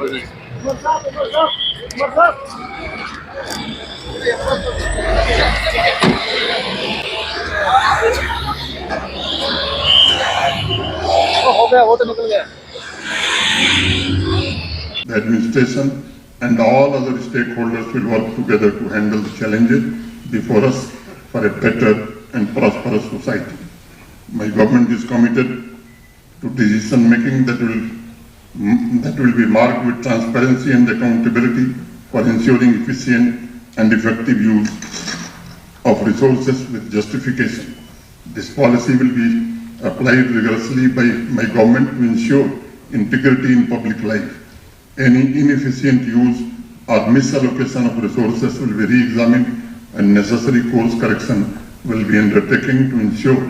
होगी। हो गया, वो तो निकल गया। The administration and all other stakeholders will work together to handle the challenges before us for a better and prosperous society. My government is committed to decision making that will be marked with transparency and accountability for ensuring efficient and effective use of resources with justification. This policy will be applied rigorously by my government to ensure integrity in public life. Any inefficient use or misallocation of resources will be re-examined and necessary course correction will be undertaken to ensure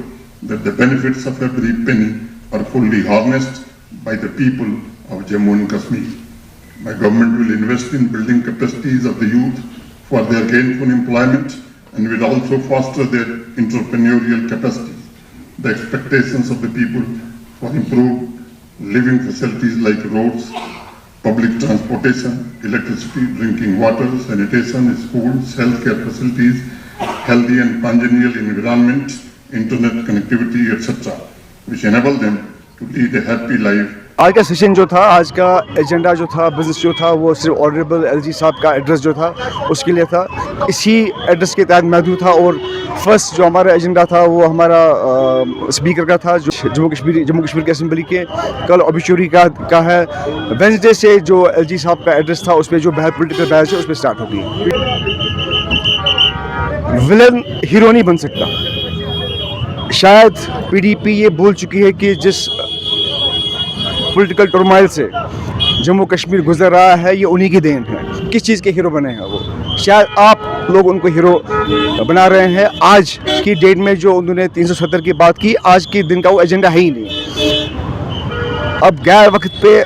that the benefits of every penny are fully harnessed by the people of Jammu and Kashmir. My government will invest in building capacities of the youth for their gainful employment and will also foster their entrepreneurial capacities. The expectations of the people for improved living facilities like roads, public transportation, electricity, drinking water, sanitation, schools, healthcare facilities, healthy and congenial environment, internet connectivity, etc., which enable them to lead a happy life. आज का session जो था, आज का agenda जो था, business जो था, वो सिर्फ ऑनरेबल एलजी साहब का एड्रेस जो था उसके लिए था। इसी एड्रेस के तहत महदूद था। और फर्स्ट जो हमारा एजेंडा था वो हमारा स्पीकर का था, जो जम्मू कश्मीर की असेंबली के कल ऑबिचुरी का है। वेंसडे से जो एलजी साहब का एड्रेस था उस पर जो पॉलिटिकल बहस है उस पर स्टार्ट होगी। विलन हीरो नहीं बन सकता। शायद पीडीपी ये भूल चुकी है कि जिस पॉलिटिकल टर्माइल से जम्मू कश्मीर गुजर रहा है ये उन्हीं की देन है। किस चीज़ के हीरो बने हैं वो? शायद आप लोग उनको हीरो बना रहे हैं। आज की डेट में जो उन्होंने 370 की बात की, आज के दिन का वो एजेंडा है ही नहीं। अब गैर वक्त पे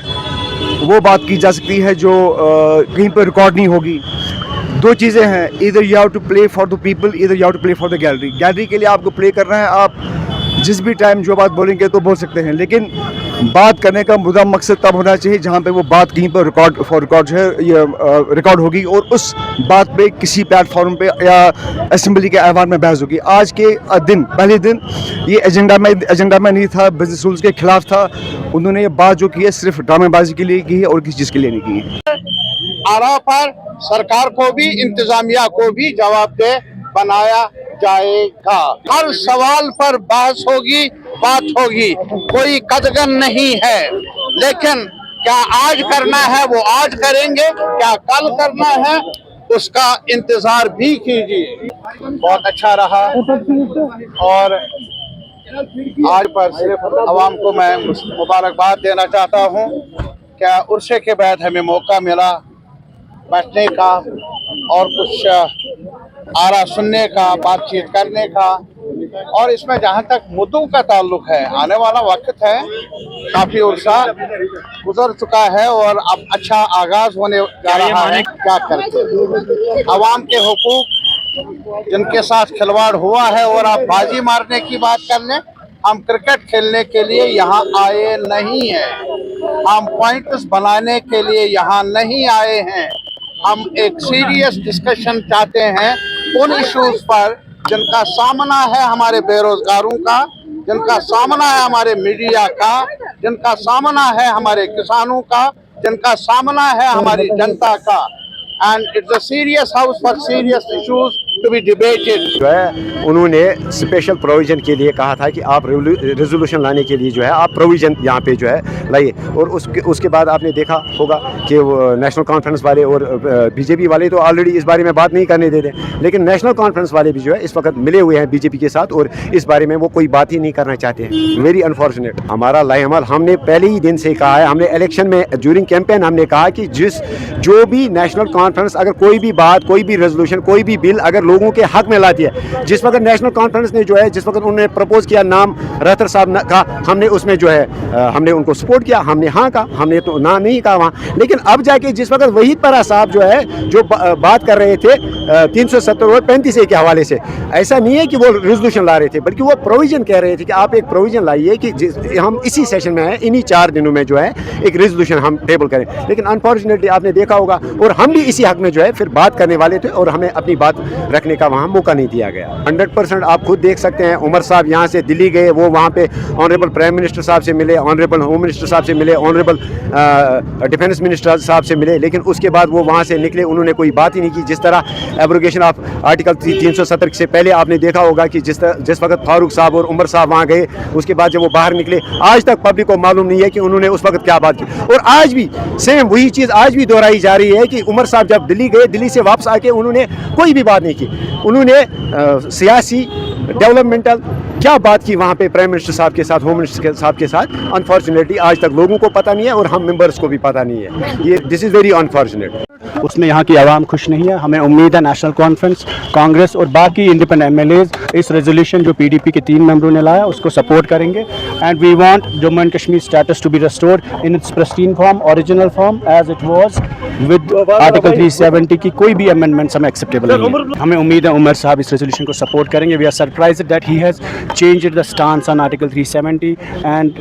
वो बात की जा सकती है जो कहीं पर रिकॉर्ड नहीं होगी। दो चीज़ें हैं, इधर you have to play for the people, इधर you have to play for the gallery. Gallery के लिए आपको प्ले करना है, आप जिस भी टाइम जो बात बोलेंगे तो बोल सकते हैं, लेकिन बात करने का मुद्दा मकसद तब होना चाहिए जहाँ पे वो बात कहीं पर रिकॉर्ड जो है ये रिकॉर्ड होगी और उस बात पे किसी प्लेटफॉर्म पे या असेंबली के ऐवान में बहस होगी। आज के दिन पहले दिन ये एजेंडा में नहीं था, बिजनेस रूल्स के खिलाफ था। उन्होंने ये बात जो की है सिर्फ ड्रामेबाजी के लिए की है और किसी चीज़ के लिए नहीं की है। आरा पर सरकार को भी इंतजामिया को भी जवाबदेह बनाया जाएगा। हर सवाल पर बहस होगी, बात होगी, कोई कदगन नहीं है। लेकिन क्या आज करना है वो आज करेंगे, क्या कल करना है उसका इंतजार भी कीजिए। बहुत अच्छा रहा और आज पर सिर्फ अवाम को मैं मुबारकबाद देना चाहता हूँ। क्या उर्से के बाद हमें मौका मिला बैठने का और कुछ आरा सुनने का, बातचीत करने का। और इसमें जहाँ तक मुद्दों का ताल्लुक है, आने वाला वक्त है, काफ़ी उर्सा गुजर चुका है और अब अच्छा आगाज होने जा रहा है। क्या करते अवाम के हुकूक जिनके साथ खिलवाड़ हुआ है और आप बाजी मारने की बात कर लें, हम क्रिकेट खेलने के लिए यहाँ आए नहीं हैं, हम पॉइंट्स बनाने के लिए यहाँ नहीं आए हैं। हम एक सीरियस डिस्कशन चाहते हैं उन इश्यूज पर जिनका सामना है हमारे बेरोजगारों का, जिनका सामना है हमारे मीडिया का, जिनका सामना है हमारे किसानों का, जिनका सामना है हमारी जनता का। And it's a serious house for serious issues to be debated. जो है उन्होंने स्पेशल प्रोविजन के लिए कहा था कि आप रेजोल्यूशन लाने के लिए जो है आप प्रोविजन यहाँ पे जो है लाइए। और उसके बाद आपने देखा होगा कि वो नेशनल कॉन्फ्रेंस वाले और बीजेपी वाले तो ऑलरेडी इस बारे में बात नहीं करने दे रहे, लेकिन नेशनल कॉन्फ्रेंस वाले भी जो है इस वक्त मिले हुए हैं बीजेपी के साथ और इस बारे में वो कोई बात ही नहीं करना चाहते हैं। Very unfortunate. हमारा लाएमल हमने पहले ही दिन से कहा है, हमने इलेक्शन में ड्यूरिंग कैंपेन हमने कहा कि जो भी नेशनल कॉन्फ्रेंस अगर कोई भी बात, कोई भी रेजोल्यूशन, कोई भी बिल अगर लोगों के हक में लाती है। जिस वक्त नेशनल कॉन्फ्रेंस ने जो है, जिस वक्त उन्होंने प्रपोज किया नाम रहतर साहब का, हमने उसमें जो है हमने उनको सपोर्ट किया, हमने हाँ कहा, हमने तो ना नहीं कहा वहाँ। लेकिन अब जाके जिस वक्त वहीद परा साहब जो है जो बात कर रहे थे 370 और 35A के हवाले से, ऐसा नहीं है कि वो रेजोल्यूशन ला रहे थे, बल्कि वो प्रोविजन कह रहे थे कि आप एक प्रोविजन लाइए कि हम इसी सेशन में हैं, इन्हीं 4 दिनों में जो है एक रेजोल्यूशन हम टेबल करें। लेकिन अनफॉर्चुनेटली आपने देखा होगा, और हम भी इसी हक में जो है फिर बात करने वाले थे और हमें अपनी बात रखने का वहाँ मौका नहीं दिया गया। 100% आप खुद देख सकते हैं, उमर साहब यहाँ से दिल्ली गए, वो वहाँ पे ऑनरेबल प्राइम मिनिस्टर साहब से मिले, ऑनरेबल होम मिनिस्टर साहब से मिले, ऑनरेबल डिफेंस मिनिस्टर साहब से मिले, लेकिन उसके बाद वो वहाँ से निकले, उन्होंने कोई बात ही नहीं की। जिस तरह एब्रोगेशन ऑफ आर्टिकल 370 से पहले आपने देखा होगा कि जिस वक्त फारूक साहब और उमर साहब वहाँ गए, उसके बाद जब वो बाहर निकले, आज तक पब्लिक को मालूम नहीं है कि उन्होंने उस वक्त क्या बात की। और आज भी सेम वही चीज़ आज भी दोहराई जा रही है कि उमर साहब जब दिल्ली गए, दिल्ली से वापस आके उन्होंने कोई भी बात नहीं की। उन्होंने सियासी डेवलपमेंटल क्या बात की वहाँ पे प्राइम मिनिस्टर साहब के साथ, होम मिनिस्टर साहब के साथ, अनफॉर्चुनेटली आज तक लोगों को पता नहीं है और हम मेंबर्स को भी पता नहीं है। ये दिस इज़ वेरी अनफॉर्चुनेट। उसमें यहाँ की आवाम खुश नहीं है। हमें उम्मीद है नेशनल कॉन्फ्रेंस, कांग्रेस और बाकी इंडिपेंडेंट एमएलएज इस रेजोल्यूशन जो पीडीपी के 3 मेंबरों ने लाया उसको सपोर्ट करेंगे। And we want Jammu and Kashmir status to be restored in its pristine form, original form as it was with article 370 की कोई भी अमेंडमेंट्स हमें एक्सेप्टेबल नहीं है। हमें उम्मीद है उमर साहब इस रेजोल्यूशन को सपोर्ट करेंगे। We are surprised that he has changed the stance on article 370 and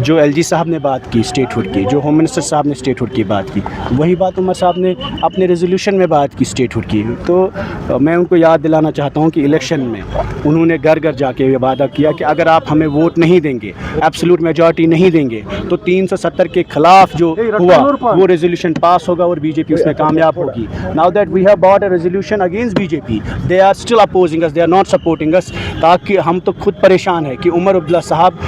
जो एलजी साहब ने बात की स्टेटहुड की, जो होम मिनिस्टर साहब ने स्टेटहुड की बात की, वही बात उमर साहब ने अपने रेजोल्यूशन में बात की स्टेटहुड की। तो मैं उनको याद दिलाना चाहता हूँ कि इलेक्शन में उन्होंने घर घर जाके ये वादा किया कि अगर आप हमें वोट नहीं देंगे, एब्सोल्यूट मेजॉरिटी नहीं देंगे, तो 370 के खिलाफ जो हुआ वो रेजोल्यूशन पास होगा और बीजेपी उसमें कामयाब होगी। Now that we have bought a resolution against BJP, they are still opposing us, they are not supporting us, ताकि हम तो खुद परेशान है कि उमर अब्दुल्ला साहब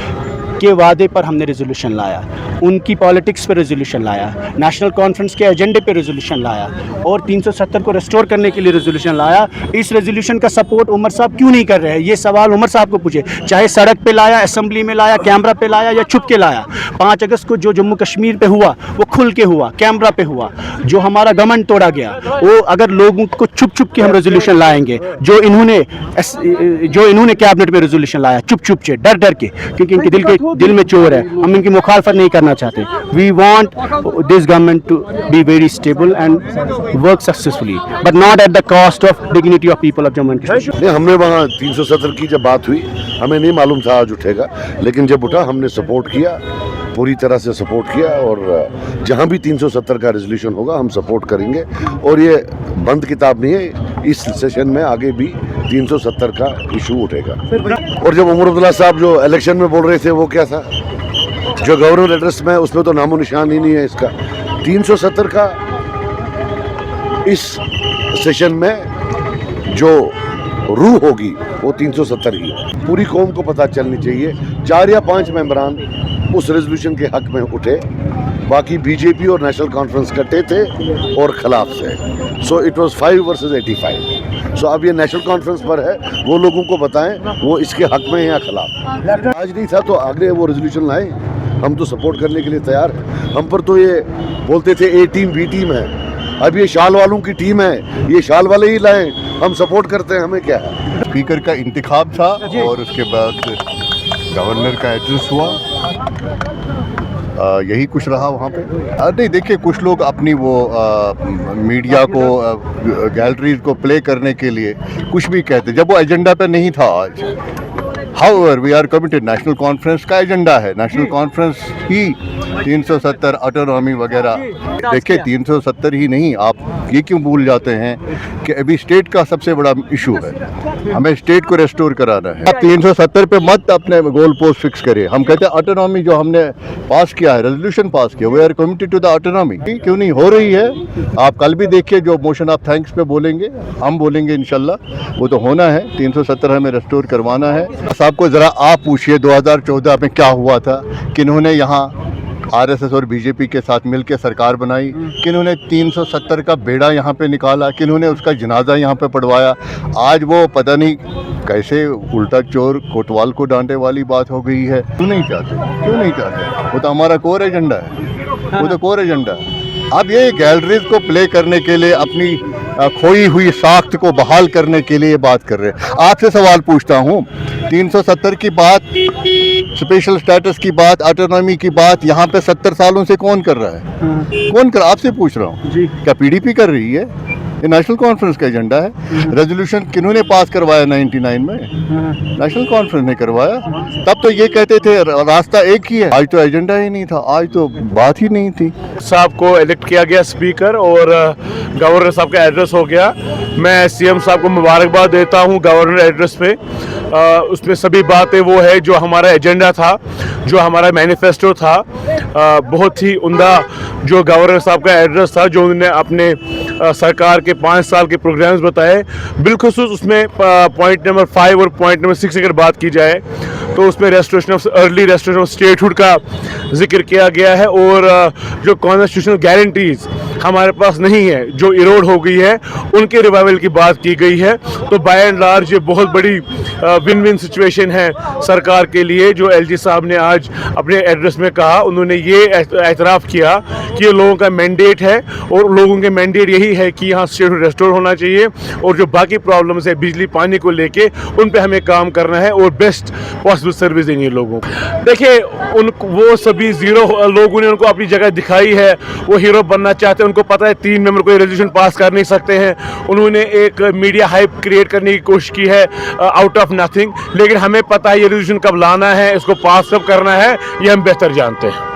के वादे पर हमने रेजोल्यूशन लाया, उनकी पॉलिटिक्स पे रेजोल्यूशन लाया, नेशनल कॉन्फ्रेंस के एजेंडे पे रेजोल्यूशन लाया और 370 को रिस्टोर करने के लिए रेजोल्यूशन लाया। इस रेजोल्यूशन का सपोर्ट उमर साहब क्यों नहीं कर रहे हैं? ये सवाल उमर साहब को पूछे। चाहे सड़क पे लाया, असेंबली में लाया, कैमरा पे लाया या छुप के लाया। 5 अगस्त को जो जम्मू कश्मीर पे हुआ वो खुल के हुआ, कैमरा पे हुआ। जो हमारा गवर्नमेंट तोड़ा गया, वो अगर लोगों को छुप छुप के हम रेजोल्यूशन लाएंगे, जो इन्होंने कैबिनेट में रेजोल्यूशन लाया छुप छुप से, डर डर के, क्योंकि इनके दिल में चोर है, हम इनकी मुखालफत नहीं करना चाहते। We want this government to be very stable and work successfully, but not at the cost of dignity of people of Jammu and Kashmir. नहीं, हमने वहाँ 370 की जब बात हुई, हमें नहीं मालूम था आज उठेगा, लेकिन जब उठा हमने सपोर्ट किया, पूरी तरह से सपोर्ट किया। और जहाँ भी 370 का रेजोल्यूशन होगा हम सपोर्ट करेंगे। और ये बंद किताब नहीं है, इस सेशन में आगे भी 370 का इशू उठेगा। और जब उमर अब्दुल्ला साहब जो इलेक्शन में बोल रहे थे वो क्या था, जो गवर्नर एड्रेस में उसमें तो नामो निशान ही नहीं है इसका। 370 का इस सेशन में जो रूह होगी वो 370 ही है। पूरी कौम को पता चलनी चाहिए। 4 या 5 मेंबरान उस रेजोल्यूशन के हक में उठे, बाकी बीजेपी और नेशनल कॉन्फ्रेंस कट्टे थे और खिलाफ थे। So it was 5 versus 85। सो अब ये नेशनल कॉन्फ्रेंस पर है, वो लोगों को बताएं वो इसके हक में है या खिलाफ। आज नहीं था तो आगे वो रेजोल्यूशन लाएं, हम तो सपोर्ट करने के लिए तैयार हैं। हम पर तो ये बोलते थे ए टीम बी टीम है, अब ये शाल वालों की टीम है, ये शाल वाले ही लाएं, हम सपोर्ट करते हैं, हमें क्या है। स्पीकर का इंतखाब था और उसके बाद गवर्नर का एड्रेस हुआ, यही कुछ रहा वहाँ पे। नहीं देखिए, कुछ लोग अपनी वो मीडिया को गैलरीज को प्ले करने के लिए कुछ भी कहते, जब वो एजेंडा पे नहीं था आज। However we are committed, national conference का एजेंडा है, नेशनल कॉन्फ्रेंस ही 370 ऑटोनॉमी वगैरह। देखिए 370 ही नहीं, आप ये क्यों भूल जाते हैं कि अभी स्टेट का सबसे बड़ा इशू है, हमें स्टेट को रेस्टोर कराना है। आप 370 पे मत अपने गोल पोस्ट फिक्स करिए। हम कहते हैं ऑटोनॉमी जो हमने पास किया है, रेजोल्यूशन पास किया, we are committed to the autonomy. क्यों नहीं हो रही है? आप कल भी देखिए जो मोशन ऑफ थैंक्स पे बोलेंगे, हम बोलेंगे इंशाल्लाह, वो तो होना है। 370 हमें रेस्टोर करवाना है। आपको ज़रा आप पूछिए 2014 में क्या हुआ था, किन्होंने यहाँ आरएसएस और बीजेपी के साथ मिलकर सरकार बनाई, किन्होंने 370 का बेड़ा यहाँ पे निकाला, किन्होंने उसका जनाजा यहाँ पे पढ़वाया। आज वो पता नहीं कैसे उल्टा चोर कोतवाल को डांटे वाली बात हो गई है। क्यों नहीं चाहते? वो तो हमारा कोर एजेंडा है, वो तो कोर एजेंडा है। अब ये गैलरीज को प्ले करने के लिए अपनी खोई हुई साख्त को बहाल करने के लिए बात कर रहे हैं। आपसे सवाल पूछता हूँ, 370 की बात, स्पेशल स्टेटस की बात, ऑटोनॉमी की बात यहाँ पे 70 सालों से कौन कर रहा है? कौन कर, आपसे पूछ रहा हूँ। क्या पीडीपी कर रही है? ये नेशनल कॉन्फ्रेंस का एजेंडा है। रेजोल्यूशन किन्होंने पास करवाया 99 में? नेशनल कॉन्फ्रेंस ने करवाया। तब तो ये कहते थे रास्ता एक ही है। आज तो एजेंडा ही नहीं था, आज तो बात ही नहीं थी। साहब को इलेक्ट किया गया स्पीकर और गवर्नर साहब का एड्रेस हो गया। मैं सीएम साहब को मुबारकबाद देता हूँ गवर्नर एड्रेस पे। उसमें सभी बातें वो है जो हमारा एजेंडा था, जो हमारा मैनिफेस्टो था। बहुत ही उम्दा जो गवर्नर साहब का एड्रेस था, जो उन्होंने अपने सरकार के 5 साल के प्रोग्राम्स बताए। बिलखुसूस उसमें पॉइंट नंबर 5 और पॉइंट नंबर 6 अगर बात की जाए तो उसमें अर्ली रेस्टोरेशन ऑफ स्टेटहुड का जिक्र किया गया है। और जो कॉन्स्टिट्यूशनल गारंटीज हमारे पास नहीं है, जो इरोड हो गई है, उनके रिवाइवल की बात की गई है। तो बाय एंड लार्ज ये बहुत बड़ी विन विन सिचुएशन है सरकार के लिए। जो एलजी साहब ने आज अपने एड्रेस में कहा, उन्होंने ये एतराफ़ किया कि ये लोगों का मैंडेट है और लोगों के मैंडेट यही है कि यहाँ स्टेटहुड रेस्टोर होना चाहिए और जो बाकी प्रॉब्लम्स है बिजली पानी को लेके, उन पे हमें काम करना है और बेस्ट पॉसिबल सर्विस देनी है लोगों को। देखिए, वो सभी जीरो लोगों ने उनको अपनी जगह दिखाई है, वो हीरो बनना चाहते हैं। उनको पता है 3 मेंबर कोई रेजोल्यूशन पास कर नहीं सकते हैं। उन्होंने एक मीडिया हाइप क्रिएट करने की कोशिश की है आउट ऑफ नथिंग। लेकिन हमें पता है ये रेजोल्यूशन कब लाना है, इसको पास कब करना है, ये हम बेहतर जानते हैं।